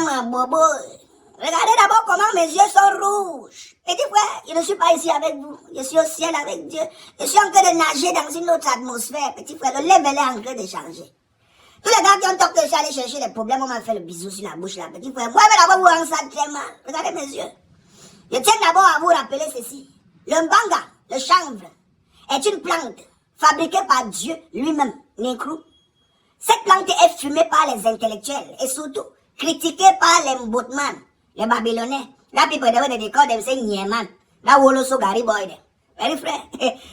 ma bobo. Regardez d'abord comment mes yeux sont rouges. Petit frère, je ne suis pas ici avec vous. Je suis au ciel avec Dieu. Je suis en train de nager dans une autre atmosphère. Petit frère, le level est en train de changer. Tous les gars qui ont tort que je suis allé chercher les problèmes, on m'a fait le bisou sur la bouche là. Petit frère, moi, mais d'abord, vous rend ça très mal. Regardez mes yeux. Je tiens d'abord à vous rappeler ceci. Le mbanga, le chanvre, est une plante fabriquée par Dieu lui-même, Nécrou. Cette plante est fumée par les intellectuels et surtout critiquée par les mbotman, les babylonais. Là, people they call them say Nieman. Là, Woloso Gary Boy. Mes frères,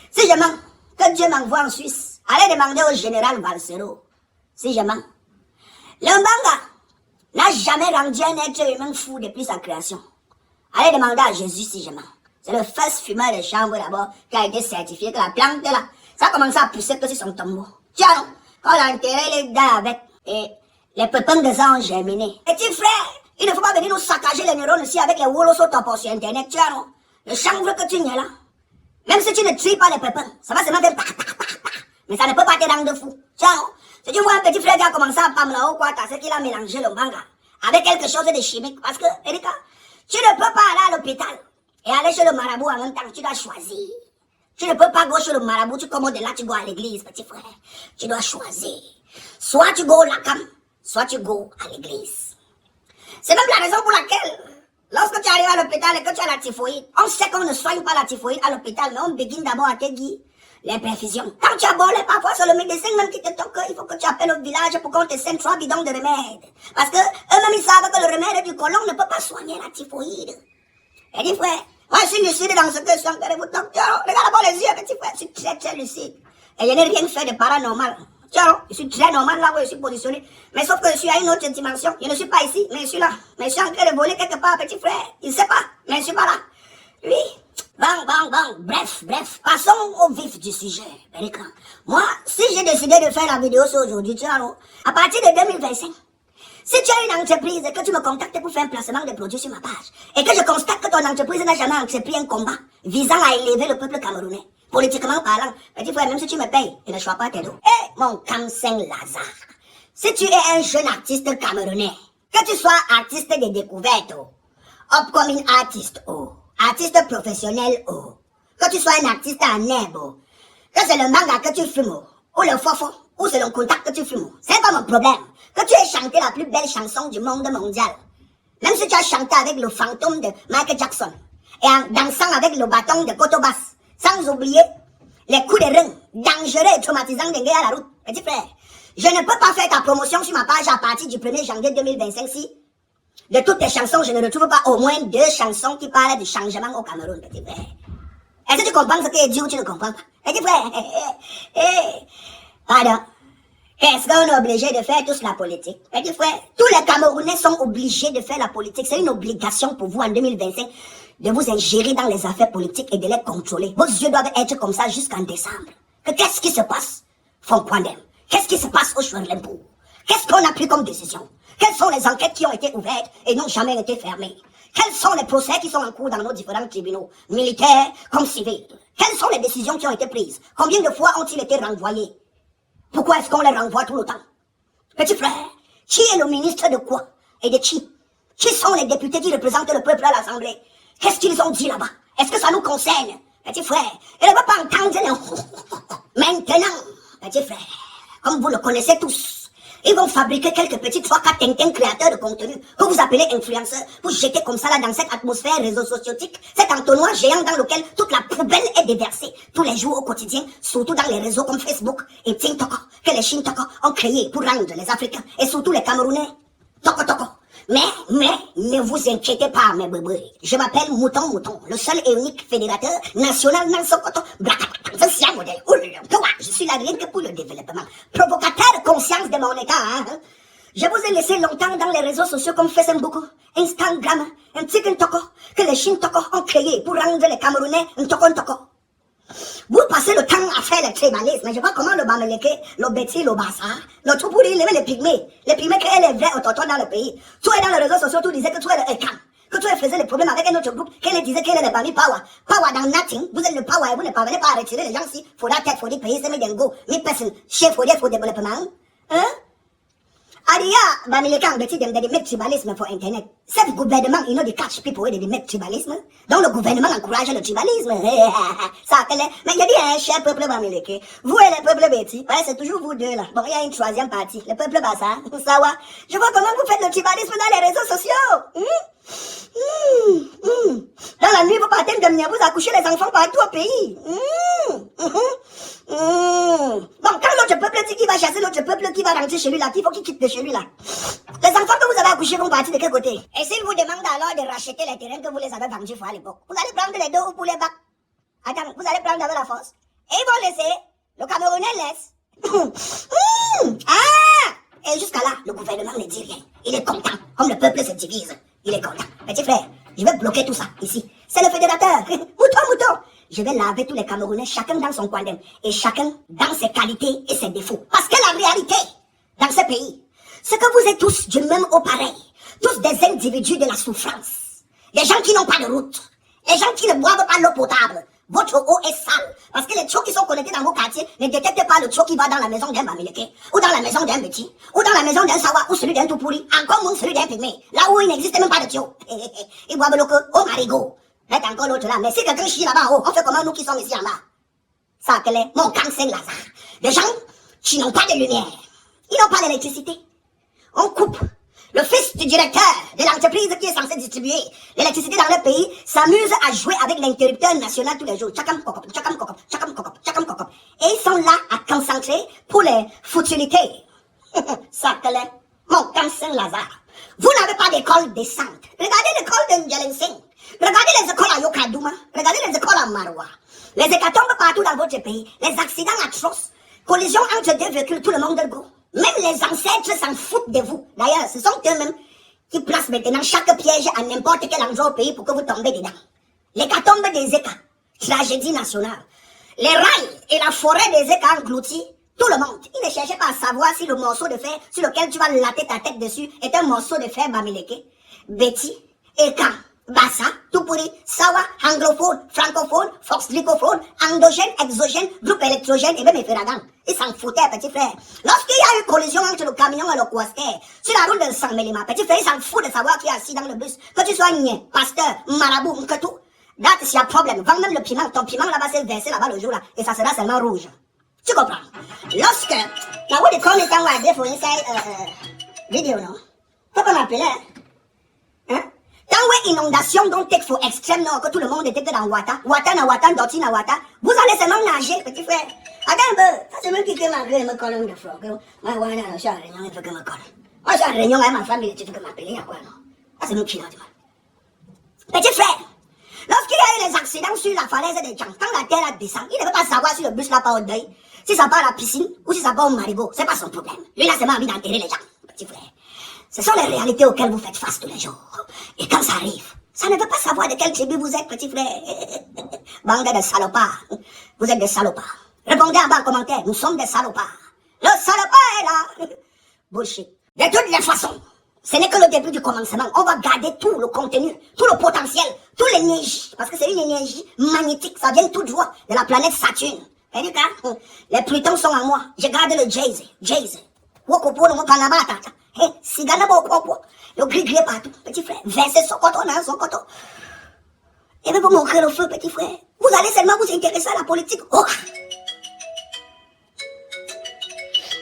si je mens, que Dieu m'envoie en Suisse, allez demander au général Valsero. Si je mens. Le mbanga n'a jamais rendu un être humain fou depuis sa création. Allez demander à Jésus si je mens. C'est le first fumeur de chanvre d'abord qui a été certifié que la plante là, ça a commencé à pousser que sur son tombeau. Tiens, non? Quand on a enterré les gars avec, et les pépins de ça ont germiné. Petit frère, il ne faut pas venir nous saccager les neurones ici avec les wolosos topos sur internet, tiens non? Le chanvre que tu niais là, même si tu ne tues pas les pépins, ça va seulement faire mais ça ne peut pas te rendre fou. Tiens non? Si tu vois un petit frère qui a commencé à pam là-haut, quoi, t'as ce qu'il a mélangé le manga avec quelque chose de chimique. Parce que, Erika, tu ne peux pas aller à l'hôpital et aller chez le marabout en même temps, tu dois choisir. Tu ne peux pas go chez le marabout, tu commandes là, tu go à l'église, petit frère. Tu dois choisir. Soit tu go au lacam, soit tu go à l'église. C'est même la raison pour laquelle, lorsque tu arrives à l'hôpital et que tu as la typhoïde, on sait qu'on ne soigne pas la typhoïde à l'hôpital, mais on begin d'abord à te dire les perfusions. Quand tu as bolé, parfois c'est le médecin même qui te toque, il faut que tu appelles au village pour qu'on te sende 3 bidons de remède. Parce que eux-mêmes ils savent que le remède du colon ne peut pas soigner la typhoïde. Et dit frère, moi je suis lucide dans ce que je suis en train de vous dire. Regarde d'abord les yeux, petit frère, je suis très très lucide. Et je n'ai rien fait de paranormal. Tiens, je suis très normal là où je suis positionné. Mais sauf que je suis à une autre dimension. Je ne suis pas ici, mais je suis là. Mais je suis en train de voler quelque part, petit frère. Il ne sait pas, mais je ne suis pas là. Oui. Bref. Passons au vif du sujet. Moi, si j'ai décidé de faire la vidéo sur aujourd'hui, tu vois, à partir de 2025, si tu as une entreprise et que tu me contactes pour faire un placement de produits sur ma page, et que je constate que ton entreprise n'a jamais entrepris un combat visant à élever le peuple camerounais, politiquement parlant, petit frère, même si tu me payes, je ne choisis pas tes dos. Eh, mon Kamseng Lazare, si tu es un jeune artiste camerounais, que tu sois artiste de découverte, upcoming artist, artiste professionnel, que tu sois un artiste en herbe, que c'est le manga que tu fumes, ou le fofo, ou c'est le contact que tu fumes, c'est pas mon problème. Que tu aies chanté la plus belle chanson du monde mondial, même si tu as chanté avec le fantôme de Michael Jackson, et en dansant avec le bâton de Kotobas, sans oublier les coups de rein dangereux et traumatisants d'un gars à la route. Petit frère, je ne peux pas faire ta promotion sur ma page à partir du 1er janvier 2025 si de toutes tes chansons, je ne retrouve pas au moins 2 chansons qui parlent du changement au Cameroun, petit frère. Est-ce que tu comprends ce que je dis ou tu ne comprends pas? Petit frère, pardon. Est-ce qu'on est obligé de faire tous la politique? Petit frère, tous les Camerounais sont obligés de faire la politique. C'est une obligation pour vous en 2025 de vous ingérer dans les affaires politiques et de les contrôler. Vos yeux doivent être comme ça jusqu'en décembre. Qu'est-ce qui se passe, Fonkwandem? Qu'est-ce qui se passe au Chouerlempo? Qu'est-ce qu'on a pris comme décision? Quelles sont les enquêtes qui ont été ouvertes et n'ont jamais été fermées? Quels sont les procès qui sont en cours dans nos différents tribunaux, militaires comme civils? Quelles sont les décisions qui ont été prises? Combien de fois ont-ils été renvoyés? Pourquoi est-ce qu'on les renvoie tout le temps? Petit frère, qui est le ministre de quoi et de qui? Qui sont les députés qui représentent le peuple à l'Assemblée? Qu'est-ce qu'ils ont dit là-bas? Est-ce que ça nous concerne? Petit frère, il ne va pas entendre maintenant, petit frère, comme vous le connaissez tous, ils vont fabriquer quelques petits 3-4 Tintin créateurs de contenu que vous appelez influenceurs pour jeter comme ça là dans cette atmosphère réseau sociotique, cet entonnoir géant dans lequel toute la poubelle est déversée tous les jours au quotidien, surtout dans les réseaux comme Facebook et TikTok que les Chintoko ont créé pour rendre les Africains et surtout les Camerounais Toko. Mais, ne vous inquiétez pas, mes bébés. Je m'appelle Mouton, le seul et unique fédérateur national dans Sokoto. Je suis là rien que pour le développement. Provocateur conscience de mon état, hein. Je vous ai laissé longtemps dans les réseaux sociaux comme Facebook, Instagram, TikTok, que les Chintoko ont créé pour rendre les Camerounais Toko. Vous passez le temps à faire le tribalisme. Je vois comment le Bameleke, le Betty, le Bassa, le Tupuri, les pygmées qui est les vrais autochtones dans le pays. Toi, dans les réseaux sociaux, tu disais que tu es le Ekam, que tu faisais les problèmes avec un autre groupe, qu'elle disait qu'elle est le Bami Power. Power dans nothing. Vous êtes le Power et vous ne parvenez pas à retirer les gens si, faut la tête, faut des pays, c'est mes dengo, mes personnes, chef, faut des développement. Hein? Adia, Bamilekang, petit dem de mettre tribalisme pour Internet. Ce gouvernement, il de catch people de mettre tribalisme. Donc le gouvernement encourage le tribalisme. Ça, mais il y a dit un cher peuple Bamileke. Vous et le peuple Betty, ouais, c'est toujours vous deux là. Bon, il y a une troisième partie. Le peuple Bassa, ça va. Je vois comment vous faites le tribalisme dans les réseaux sociaux. Dans la nuit, vous partez de vous accouchez les enfants partout au pays. Bon, quand l'autre peuple dit qu'il va chasser l'autre peuple qui va rentrer chez lui là, il faut qu'il quitte de chez lui là. Les enfants que vous avez accouchés vont partir de quel côté? Et s'ils vous demandent alors de racheter les terrains que vous les avez vendus à l'époque, vous allez prendre les dos pour les bacs. Attends, vous allez prendre avec la force. Et ils vont laisser. Le Camerounais laisse. Et jusqu'à là, le gouvernement ne dit rien. Il est content. Comme le peuple se divise, il est content. Petit frère, je vais bloquer tout ça ici. C'est le fédérateur. Mouton. Je vais laver tous les Camerounais, chacun dans son coin d'âme. Et chacun dans ses qualités et ses défauts. Parce que la réalité, dans ce pays, c'est que vous êtes tous du même au pareil. Tous des individus de la souffrance. Des gens qui n'ont pas de route. Les gens qui ne boivent pas l'eau potable. Votre eau est sale. Parce que les tchos qui sont connectés dans vos quartiers ne détectent pas le tchou qui va dans la maison d'un Bamileke, ou dans la maison d'un Petit, ou dans la maison d'un Sawa, ou celui d'un Toupouri, encore moins celui d'un Pygmée. Là où il n'existe même pas de tchou. Ils boivent l'eau au marigot. Faites encore l'autre là. Mais si quelqu'un chie là-bas en haut, on fait comment nous qui sommes ici en bas? Ça, quel est mon cancer Lazare. Des gens qui n'ont pas de lumière. Ils n'ont pas d'électricité. On coupe. Le fils du directeur de l'entreprise qui est censé distribuer l'électricité dans le pays s'amuse à jouer avec l'interrupteur national tous les jours. Tchakam kokop. Et ils sont là à concentrer pour les futilités. Ça, quel est mon cancer Lazare. Vous n'avez pas d'école décente. Regardez l'école de Njelen. Regardez les écoles à Yokadouma. Regardez les écoles à Maroua. Les hécatombes partout dans votre pays. Les accidents atroces. Collision entre deux véhicules, tout le monde go. Même les ancêtres s'en foutent de vous. D'ailleurs, ce sont eux-mêmes qui placent maintenant chaque piège à n'importe quel endroit au pays pour que vous tombez dedans. L'hécatombe des Écats. Tragédie nationale. Les rails et la forêt des Écats engloutis. Tout le monde. Ils ne cherchaient pas à savoir si le morceau de fer sur lequel tu vas latter ta tête dessus est un morceau de fer Bamileke, Betty, Eka, Bassa, Toupouri, Sawa, anglophone, francophone, foxtricophone, endogène, exogène, groupe électrogène et même Eferagan. Ils s'en foutaient, petit frère. Lorsqu'il y a eu collision entre le camion et le coaster, sur la route de Sang-Mélima, petit frère, ils s'en foutent de savoir qui est assis dans le bus. Que tu sois niais, pasteur, marabout, que tout. That's your problem. Vends même le piment. Ton piment là-bas, c'est versé là-bas le jour là. Et ça sera seulement rouge. Tu comprends? Lorsque, now what they call me down there for inside vidéo, non? Faut qu'on appelle, hein? Dans inondation, donc texte faut extrême, non, que tout le monde était que dans Wata, Doti na Wata, vous allez seulement nager, petit frère. Attends un peu, ça c'est même qui fait ma gueule, me colle de frog. Moi, voilà, je suis à Réunion, il faut que me colle. Moi, je suis à Réunion, ma famille, tu veux que m'appeler, à quoi, non? Ça c'est nous qui l'ont dit, petit frère, lorsqu'il y a eu les accidents sur la falaise des gens, quand la terre descend, il ne veut pas savoir si le bus là part au deuil, si ça part à la piscine, ou si ça part au marigot, c'est pas son problème. Lui, là, c'est envie d'enterrer les gens, petit frère. Ce sont les réalités auxquelles vous faites face tous les jours. Et quand ça arrive, ça ne veut pas savoir de quelle tribu vous êtes, petit frère. Bande de salopards. Vous êtes des salopards. Répondez en bas en commentaire. Nous sommes des salopards. Le salopard est là. Bullshit. De toutes les façons, ce n'est que le début du commencement. On va garder tout le contenu, tout le potentiel, toute l'énergie. Parce que c'est une énergie magnétique. Ça vient tout droit de la planète Saturne. Et du cas, les Plutons sont en moi. Je garde le Jayz. Wokopo, le Kanabata. Si Gana Boko, le gris partout, petit frère. Versez son coton, Et même vous montrer le feu, petit frère. Vous allez seulement vous intéresser à la politique. Oh.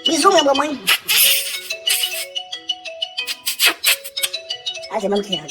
Bisous, mes mamans. Ah, j'ai même crié.